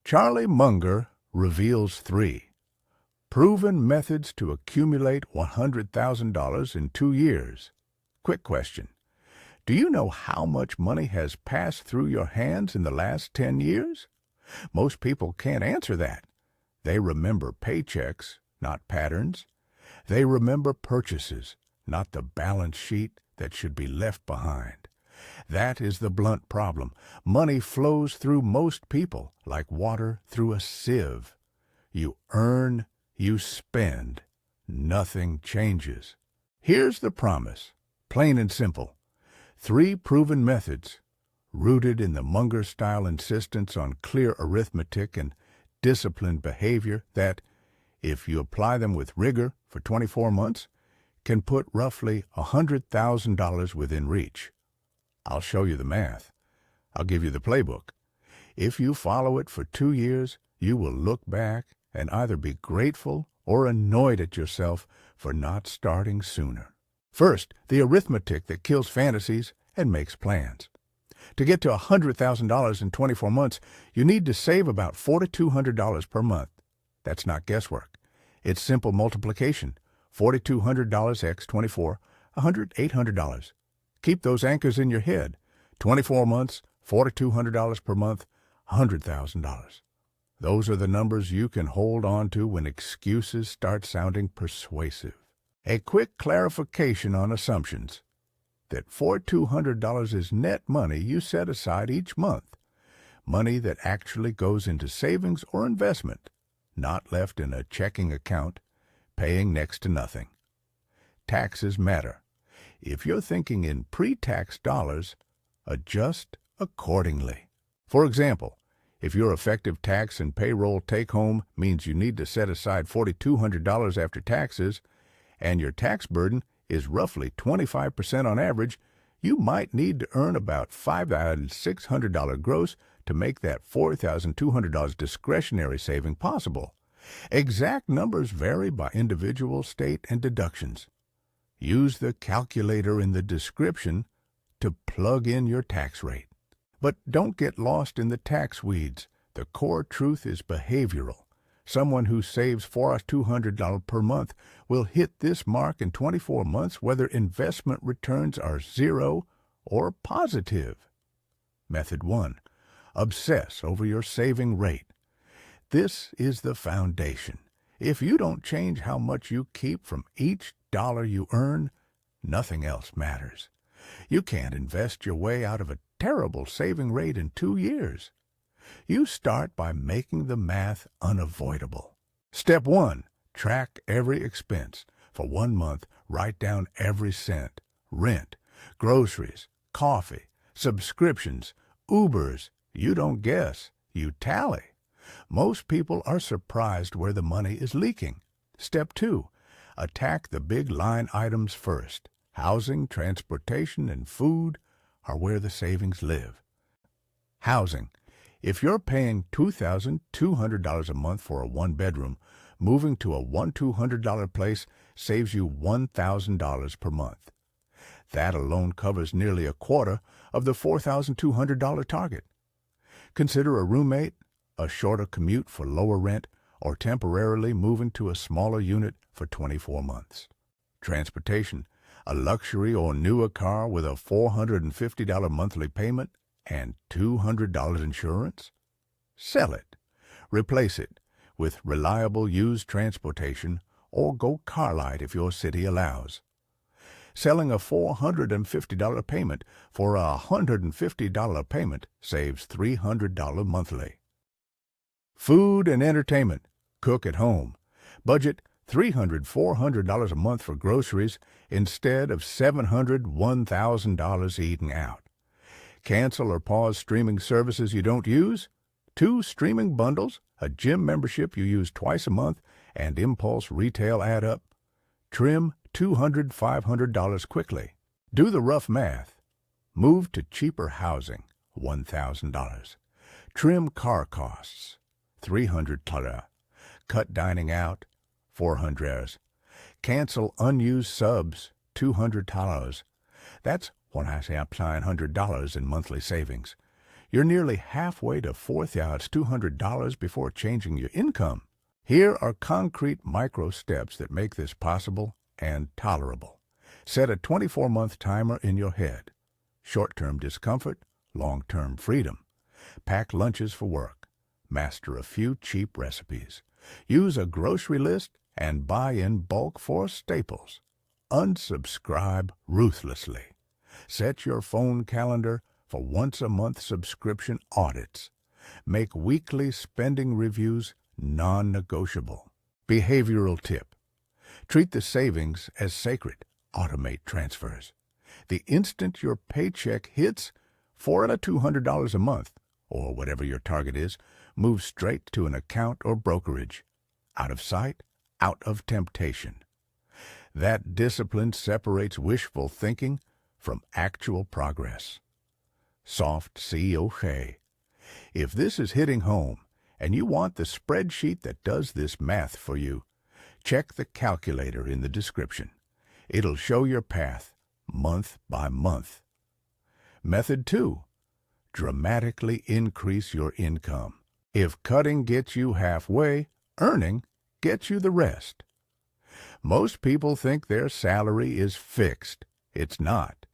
Charlie Munger reveals 3 proven methods to accumulate $100,000 in 2 years. Quick question. Do you know how much money has passed through your hands in the last 10 years? Most people can't answer that. They remember paychecks, not patterns. They remember purchases, not the balance sheet that should be left behind. That is the blunt problem. Money flows through most people like water through a sieve. You earn, you spend. Nothing changes. Here's the promise, plain and simple. 3 proven methods, rooted in the Munger-style insistence on clear arithmetic and disciplined behavior that, if you apply them with rigor for 24 months, can put roughly $100,000 within reach. I'll show you the math. I'll give you the playbook. If you follow it for 2 years, you will look back and either be grateful or annoyed at yourself for not starting sooner. First, the arithmetic that kills fantasies and makes plans. To get to $100,000 in 24 months, you need to save about $4,200 per month. That's not guesswork. It's simple multiplication. $4,200 x 24, $800. Keep those anchors in your head. 24 months, $4,200 per month, $100,000. Those are the numbers you can hold on to when excuses start sounding persuasive. A quick clarification on assumptions. That $4,200 is net money you set aside each month. Money that actually goes into savings or investment, not left in a checking account, paying next to nothing. Taxes matter. If you're thinking in pre-tax dollars, adjust accordingly. For example, if your effective tax and payroll take-home means you need to set aside $4,200 after taxes, and your tax burden is roughly 25% on average, you might need to earn about $5,600 gross to make that $4,200 discretionary saving possible. Exact numbers vary by individual state and deductions. Use the calculator in the description to plug in your tax rate. But don't get lost in the tax weeds. The core truth is behavioral. Someone who saves $4,200 per month will hit this mark in 24 months whether investment returns are 0 or positive. Method 1. Obsess over your saving rate. This is the foundation. If you don't change how much you keep from each dollar you earn, nothing else matters. You can't invest your way out of a terrible saving rate in 2 years. You start by making the math unavoidable. Step 1. Track every expense. For 1 month, write down every cent. Rent, groceries, coffee, subscriptions, Ubers. You don't guess, you tally. Most people are surprised where the money is leaking. Step 2. Attack the big line items first. Housing, transportation, and food are where the savings live. Housing. If you're paying $2,200 a month for a 1-bedroom, moving to a $1,200 place saves you $1,000 per month. That alone covers nearly a quarter of the $4,200 target. Consider a roommate, a shorter commute for lower rent, or temporarily moving to a smaller unit for 24 months. Transportation. A luxury or newer car with a $450 monthly payment and $200 insurance? Sell it. Replace it with reliable used transportation or go car light if your city allows. Selling a $450 payment for a $150 payment saves $300 monthly. Food and entertainment. Cook at home. Budget $300, $400 a month for groceries instead of $700, $1,000 eating out. Cancel or pause streaming services you don't use. 2 streaming bundles, a gym membership you use twice a month, and impulse retail add up. Trim $200, $500 quickly. Do the rough math. Move to cheaper housing, $1,000. Trim car costs, $300. Cut dining out, $400. Cancel unused subs, $200. That's when I say applying $100 in monthly savings. You're nearly halfway to $4,200 before changing your income. Here are concrete micro steps that make this possible and tolerable. Set a 24-month timer in your head. Short-term discomfort, long-term freedom. Pack lunches for work. Master a few cheap recipes. Use a grocery list and buy in bulk for staples. Unsubscribe ruthlessly. Set your phone calendar for once-a-month subscription audits. Make weekly spending reviews non-negotiable. Behavioral tip. Treat the savings as sacred. Automate transfers. The instant your paycheck hits $400 to $200 a month, or whatever your target is, move straight to an account or brokerage. Out of sight, out of temptation. That discipline separates wishful thinking from actual progress. Soft C-O-K. If this is hitting home and you want the spreadsheet that does this math for you, check the calculator in the description. It'll show your path month by month. Method 2. Dramatically increase your income. If cutting gets you halfway, earning gets you the rest. Most people think their salary is fixed. It's not.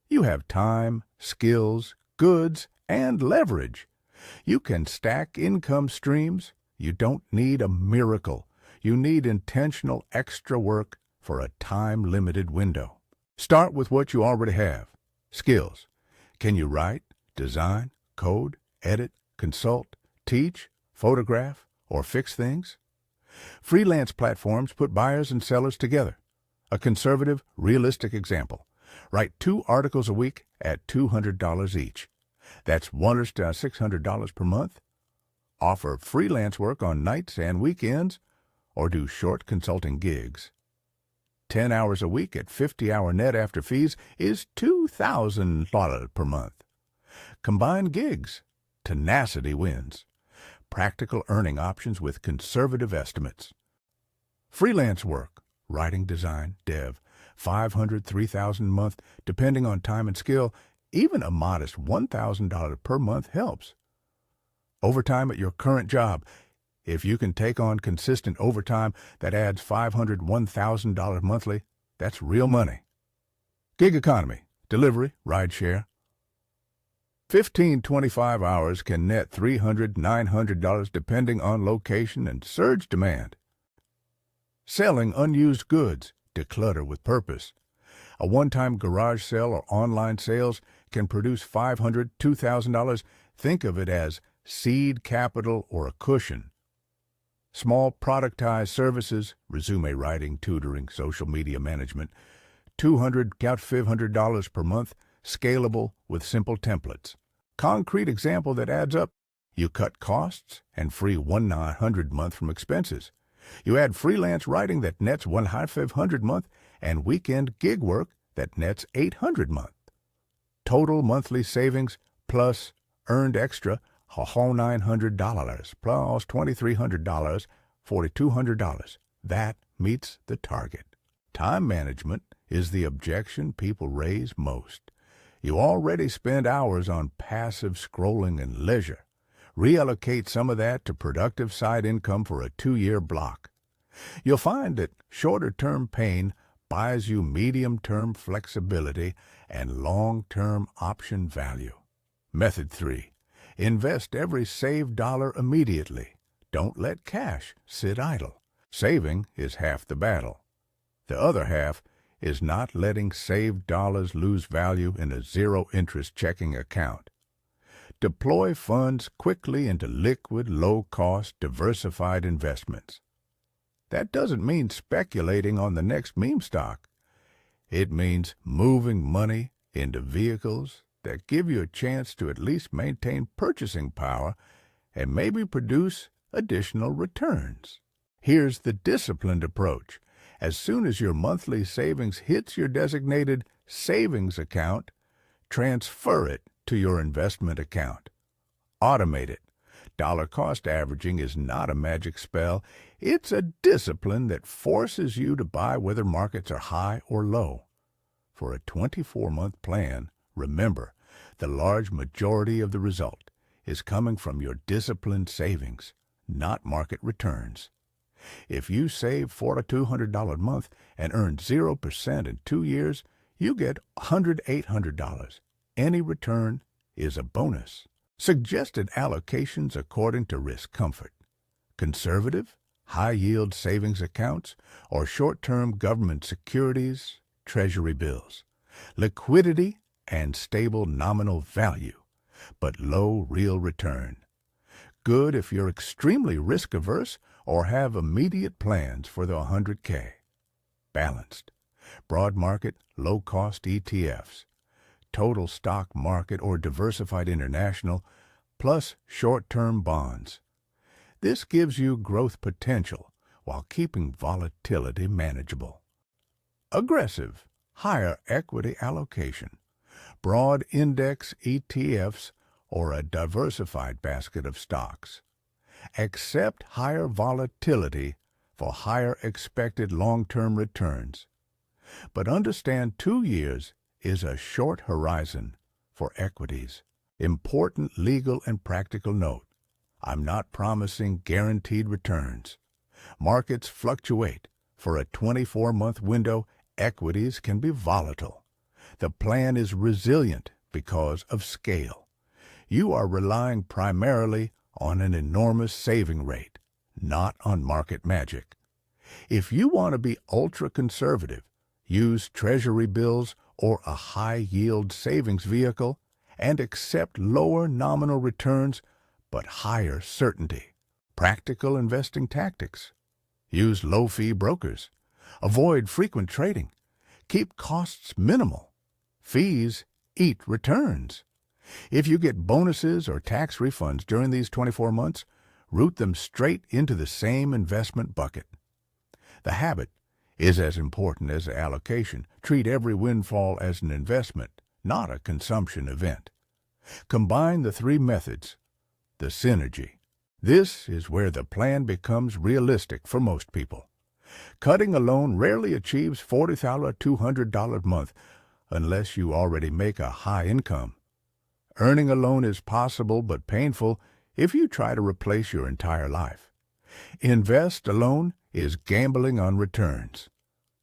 You have time, skills, goods, and leverage. You can stack income streams. You don't need a miracle. You need intentional extra work for a time-limited window. Start with what you already have. Skills. Can you write, design, code, edit, consult, teach, photograph, or fix things? Freelance platforms put buyers and sellers together. A conservative, realistic example. Write 2 articles a week at $200 each. That's $100 to $600 per month. Offer freelance work on nights and weekends, or do short consulting gigs. 10 hours a week at 50-hour net after fees is $2,000 per month. Combine gigs. Tenacity wins. Practical earning options with conservative estimates. Freelance work, writing, design, dev, $500, $3,000 a month, depending on time and skill. Even a modest $1,000 per month helps. Overtime at your current job. If you can take on consistent overtime that adds $500, $1,000 monthly, that's real money. Gig economy, delivery, rideshare. 25 hours can net $300, $900 depending on location and surge demand. Selling unused goods, declutter with purpose. A one-time garage sale or online sales can produce $500, $2,000. Think of it as seed capital or a cushion. Small productized services, resume writing, tutoring, social media management, $200 to $500 per month, scalable with simple templates. Concrete example that adds up. You cut costs and free $100 month from expenses. You add freelance writing that nets $100 month and weekend gig work that nets $800 month. Total monthly savings plus earned extra a whole $900 plus $2,300, $4,200. That meets the target. Time management is the objection people raise most. You already spend hours on passive scrolling and leisure. Reallocate some of that to productive side income for a 2-year block. You'll find that shorter-term pain buys you medium-term flexibility and long-term option value. Method 3. Invest every saved dollar immediately. Don't let cash sit idle. Saving is half the battle. The other half is not letting saved dollars lose value in a zero-interest checking account. Deploy funds quickly into liquid, low-cost, diversified investments. That doesn't mean speculating on the next meme stock. It means moving money into vehicles that give you a chance to at least maintain purchasing power and maybe produce additional returns. Here's the disciplined approach. As soon as your monthly savings hits your designated savings account, transfer it to your investment account. Automate it. Dollar cost averaging is not a magic spell. It's a discipline that forces you to buy whether markets are high or low. For a 24-month plan, remember, The large majority of the result is coming from your disciplined savings, not market returns. If you save $4,200 a month and earn 0% in 2 years, you get $108. Any return is a bonus. Suggested allocations according to risk comfort. Conservative, high-yield savings accounts, or short-term government securities, treasury bills. Liquidity and stable nominal value, but low real return. Good if you're extremely risk-averse or have immediate plans for the 100K. Balanced. Broad market, low-cost ETFs. Total stock market or diversified international, plus short-term bonds. This gives you growth potential while keeping volatility manageable. Aggressive, higher equity allocation. Broad index ETFs or a diversified basket of stocks. Accept higher volatility for higher expected long-term returns. But understand 2 years is a short horizon for equities. Important legal and practical note. I'm not promising guaranteed returns. Markets fluctuate. For a 24-month window, equities can be volatile. The plan is resilient because of scale. You are relying primarily on an enormous saving rate, not on market magic. If you want to be ultra-conservative, use treasury bills or a high-yield savings vehicle and accept lower nominal returns but higher certainty. Practical investing tactics. Use low-fee brokers. Avoid frequent trading. Keep costs minimal. Fees eat returns. If you get bonuses or tax refunds during these 24 months, route them straight into the same investment bucket. The habit is as important as the allocation. Treat every windfall as an investment, not a consumption event. Combine the 3 methods. The synergy. This is where the plan becomes realistic for most people. Cutting a loan rarely achieves $40,200 a month unless you already make a high income. Earning a loan is possible but painful if you try to replace your entire life. Invest alone is gambling on returns.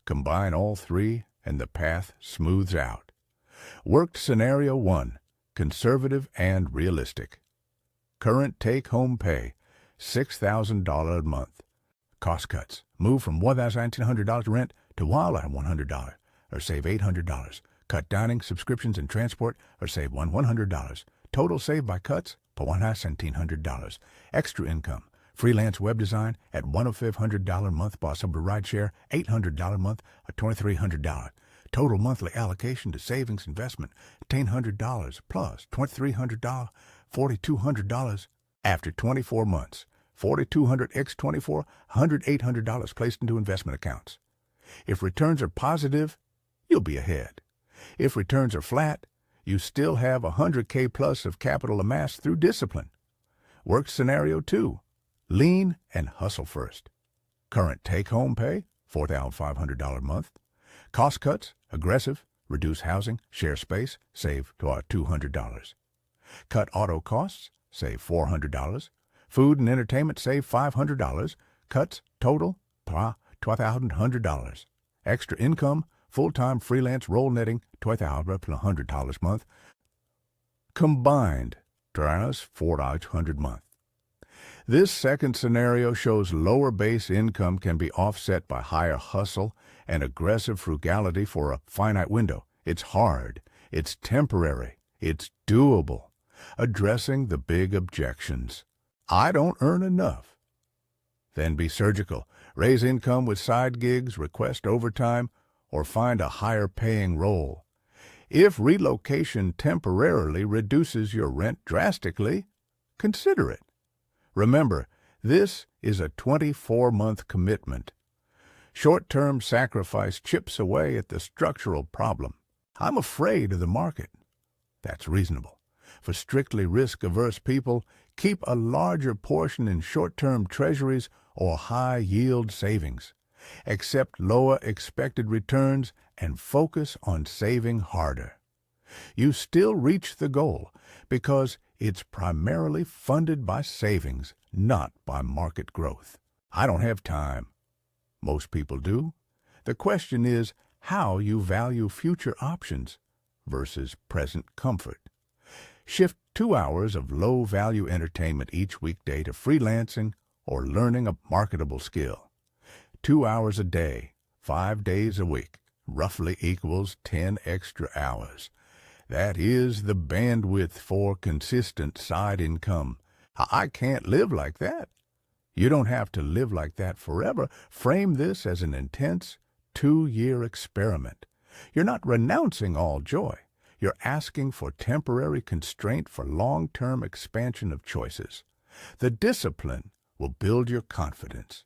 Combine all 3 and the path smooths out. Worked scenario 1, conservative and realistic. Current take-home pay, $6,000 a month. Cost cuts. Move from $1,900 rent to $100 or save $800. Cut dining, subscriptions, and transport or save $100. Total saved by cuts, $1,700. Extra income. Freelance web design at $1,500 a month, possible rideshare, $800 a month, or $2,300. Total monthly allocation to savings investment, $1,800 plus $2,300, $4,200 after 24 months. $4,200 x 24, $108 placed into investment accounts. If returns are positive, you'll be ahead. If returns are flat, you still have $100K plus of capital amassed through discipline. Work scenario 2. Lean and hustle first. Current take-home pay, $4,500 a month. Cost cuts, aggressive, reduce housing, share space, save $200. Cut auto costs, save $400. Food and entertainment, save $500. Cuts, total, $1,200. Extra income, full-time freelance role netting, $1,200 a month. Combined, $4,800 a month. This second scenario shows lower base income can be offset by higher hustle and aggressive frugality for a finite window. It's hard. It's temporary. It's doable. Addressing the big objections. I don't earn enough. Then be surgical. Raise income with side gigs, request overtime, or find a higher paying role. If relocation temporarily reduces your rent drastically, consider it. Remember, this is a 24-month commitment. Short-term sacrifice chips away at the structural problem. I'm afraid of the market. That's reasonable. For strictly risk-averse people, keep a larger portion in short-term treasuries or high-yield savings. Accept lower expected returns and focus on saving harder. You still reach the goal because it's primarily funded by savings, not by market growth. I don't have time. Most people do. The question is how you value future options versus present comfort. Shift 2 hours of low-value entertainment each weekday to freelancing or learning a marketable skill. 2 hours a day, 5 days a week, roughly equals 10 extra hours. That is the bandwidth for consistent side income. I can't live like that. You don't have to live like that forever. Frame this as an intense 2-year experiment. You're not renouncing all joy. You're asking for temporary constraint for long-term expansion of choices. The discipline will build your confidence.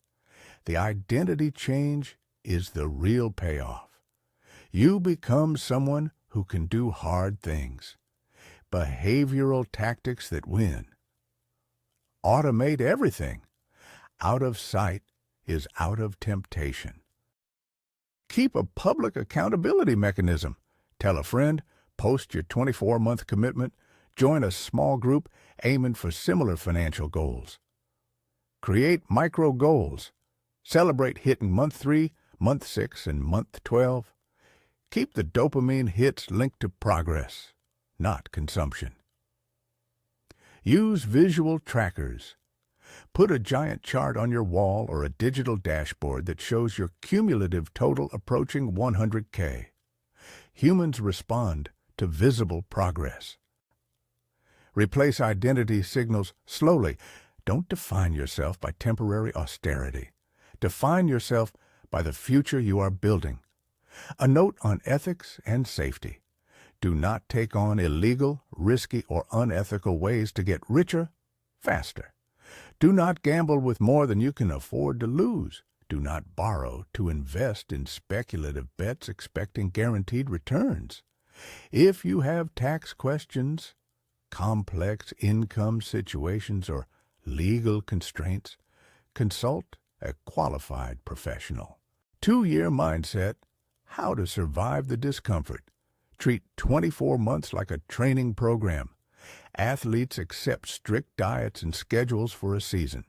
The identity change is the real payoff. You become someone who can do hard things. Behavioral tactics that win. Automate everything. Out of sight is out of temptation. Keep a public accountability mechanism. Tell a friend, post your 24-month commitment, join a small group aiming for similar financial goals. Create micro goals. Celebrate hitting month 3, month 6, and month 12. Keep the dopamine hits linked to progress, not consumption. Use visual trackers. Put a giant chart on your wall or a digital dashboard that shows your cumulative total approaching 100K. Humans respond to visible progress. Replace identity signals slowly. Don't define yourself by temporary austerity. Define yourself by the future you are building. A note on ethics and safety. Do not take on illegal, risky, or unethical ways to get richer faster. Do not gamble with more than you can afford to lose. Do not borrow to invest in speculative bets expecting guaranteed returns. If you have tax questions, complex income situations, or legal constraints, consult a qualified professional. 2-year mindset, how to survive the discomfort. Treat 24 months like a training program. Athletes accept strict diets and schedules for a season.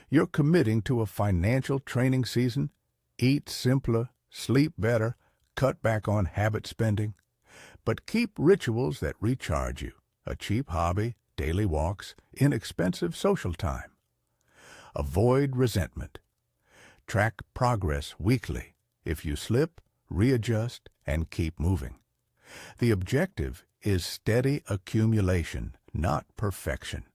You're committing to a financial training season. Eat simpler, sleep better, cut back on habit spending. But keep rituals that recharge you. A cheap hobby, daily walks, inexpensive social time. Avoid resentment. Track progress weekly. If you slip, readjust, and keep moving. The objective is steady accumulation, not perfection.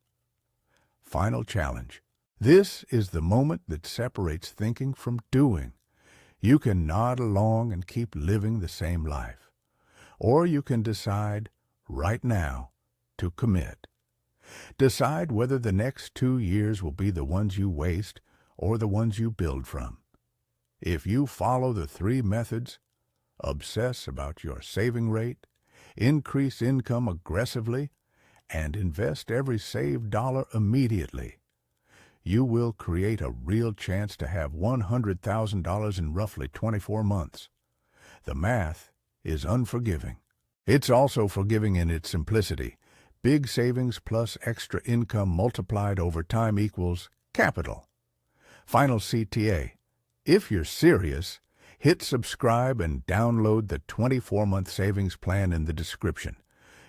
Final challenge. This is the moment that separates thinking from doing. You can nod along and keep living the same life. Or you can decide right now to commit. Decide whether the next 2 years will be the ones you waste or the ones you build from. If you follow the 3 methods, obsess about your saving rate, increase income aggressively, and invest every saved dollar immediately, you will create a real chance to have $100,000 in roughly 24 months. The math is unforgiving. It's also forgiving in its simplicity. Big savings plus extra income multiplied over time equals capital. Final CTA. If you're serious, hit subscribe and download the 24-month savings plan in the description.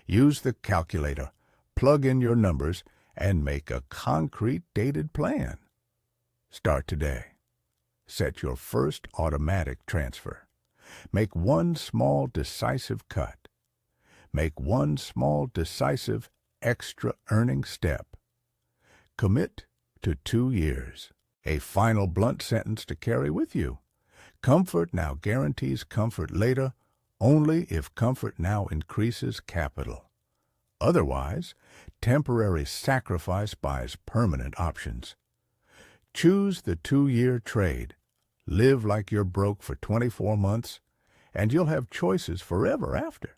Use the calculator, plug in your numbers, and make a concrete dated plan. Start today. Set your first automatic transfer. Make one small decisive cut. Make one small decisive extra earning step. Commit to 2 years. A final blunt sentence to carry with you. Comfort now guarantees comfort later only if comfort now increases capital. Otherwise, temporary sacrifice buys permanent options. Choose the 2-year trade. Live like you're broke for 24 months, and you'll have choices forever after.